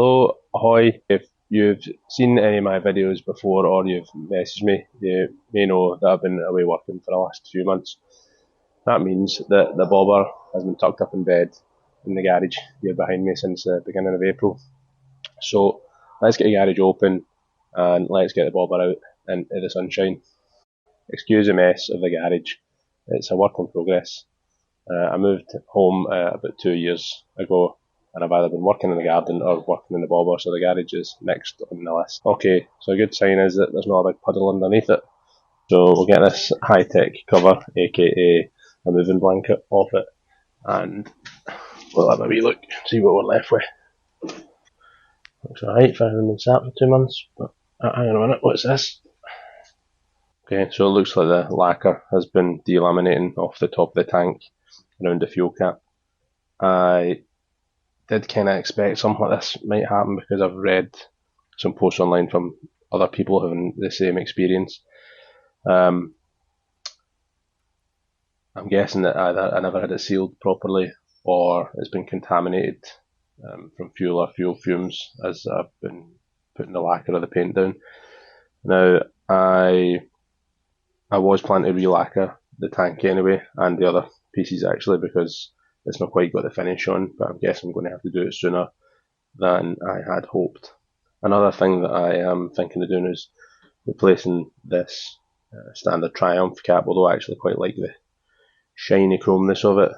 Hello, ahoy. If you've seen any of my videos before or you've messaged me, you may know that I've been away working for the last few months. That means that the bobber has been tucked up in bed in the garage here behind me since the beginning of April. So let's get the garage open and let's get the bobber out into the sunshine. Excuse the mess of the garage, it's a work in progress. I moved home about 2 years ago, and I've either been working in the garden or working in the bobber, so the garage is next on the list. Okay, so a good sign is that there's not a big puddle underneath it. So we'll get this high-tech cover, aka a moving blanket, off it, and we'll have a wee look, see what we're left with. Looks alright for having been sat for 2 months, but hang on a minute, what's this? Okay, so it looks like the lacquer has been delaminating off the top of the tank around the fuel cap. I did kind of expect something like this might happen because I've read some posts online from other people having the same experience. I'm guessing that either I never had it sealed properly or it's been contaminated from fuel or fuel fumes as I've been putting the lacquer or the paint down. Now, I was planning to re-lacquer the tank anyway, and the other pieces actually, because it's not quite got the finish on, but I'm guessing I'm going to have to do it sooner than I had hoped. Another thing that I am thinking of doing is replacing this standard Triumph cap, although I actually quite like the shiny chromeness of it.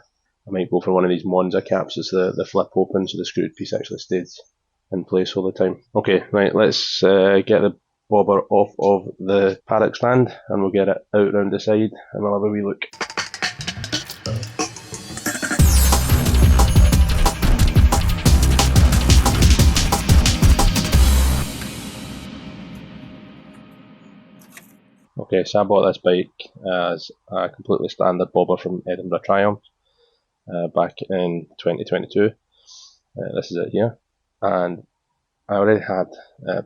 I might go for one of these Monza caps. It's the flip open, so the screwed piece actually stays in place all the time. Okay, right, let's get the bobber off of the paddock stand and we'll get it out round the side and we'll have a wee look. Okay, so I bought this bike as a completely standard bobber from Edinburgh Triumph back in 2022. This is it here, and I already had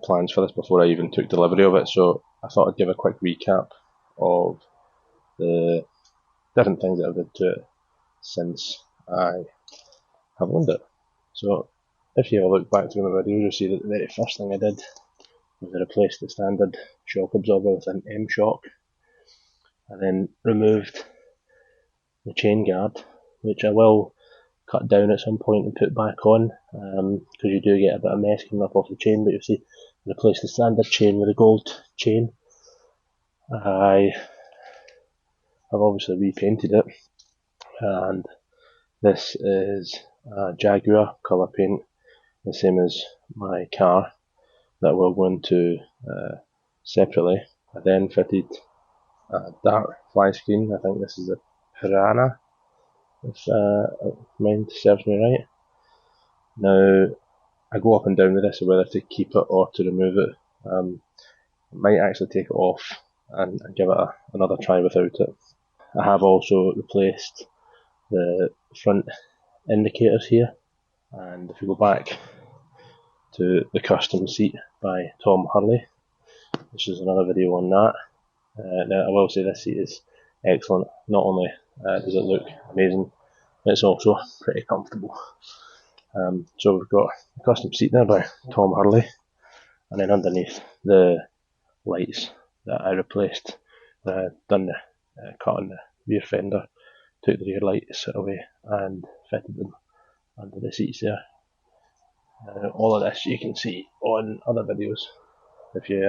plans for this before I even took delivery of it, so I thought I'd give a quick recap of the different things that I've done to it since I have owned it. So if you have a look back through my videos, you'll see that the very first thing I did was I replaced the standard shock absorber with an M shock. I then removed the chain guard, which I will cut down at some point and put back on, because you do get a bit of mess coming up off the chain, but you'll see I replaced the standard chain with a gold chain. I have obviously repainted it, and this is a Jaguar colour paint, the same as my car, that we'll go into separately. I then fitted a dark fly screen. I think this is a Piranha, if mind serves me right. Now, I go up and down with this whether to keep it or to remove it. I might actually take it off and give it another try without it. I have also replaced the front indicators here, and if we go back to the custom seat by Tom Hurley, this is another video on that. Now I will say this seat is excellent. Not only does it look amazing, it's also pretty comfortable. So we've got a custom seat there by Tom Hurley, and then underneath the lights that I replaced, done the cut on the rear fender, took the rear lights away and fitted them under the seats there. All of this you can see on other videos if you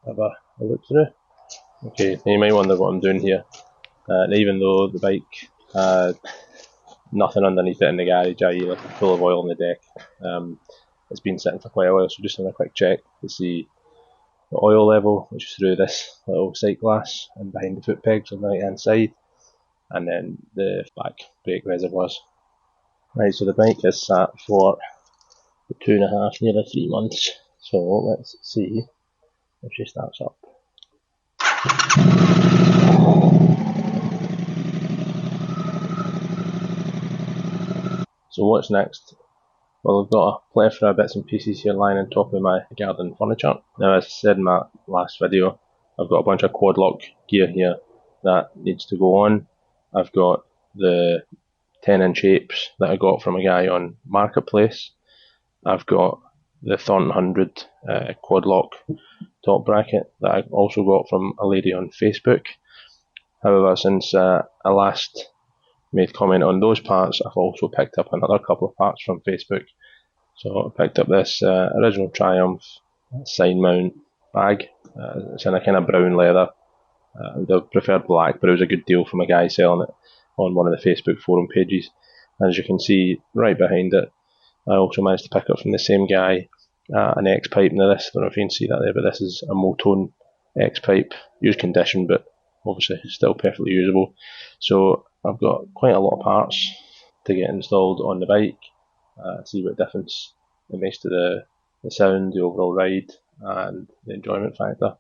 have a look through. Okay, now you might wonder what I'm doing here. Even though the bike had nothing underneath it in the garage, i.e. like full of oil on the deck, it's been sitting for quite a while, so just doing a quick check to see the oil level, which is through this little sight glass and behind the foot pegs on the right hand side, and then the back brake reservoirs. Right, so the bike has sat for 2.5, nearly 3 months, so let's see if she starts up. So what's next? Well, I've got a plethora of bits and pieces here lying on top of my garden furniture. Now, as I said in my last video, I've got a bunch of quad lock gear here that needs to go on. I've got the 10-inch apes that I got from a guy on Marketplace. I've got the Thornton 100 quad lock top bracket that I also got from a lady on Facebook. However, since I last made comment on those parts, I've also picked up another couple of parts from Facebook. So I picked up this original Triumph sign mount bag. It's in a kind of brown leather. I would have preferred black, but it was a good deal from a guy selling it on one of the Facebook forum pages. As you can see right behind it, I also managed to pick up from the same guy an X pipe. Now this, I don't know if you can see that there, but this is a Motone X pipe, used condition, but obviously still perfectly usable. So I've got quite a lot of parts to get installed on the bike, see what difference it makes to the sound, the overall ride, and the enjoyment factor.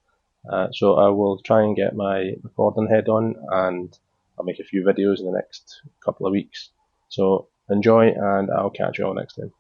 So I will try and get my recording head on, and I'll make a few videos in the next couple of weeks. So enjoy, and I'll catch you all next time.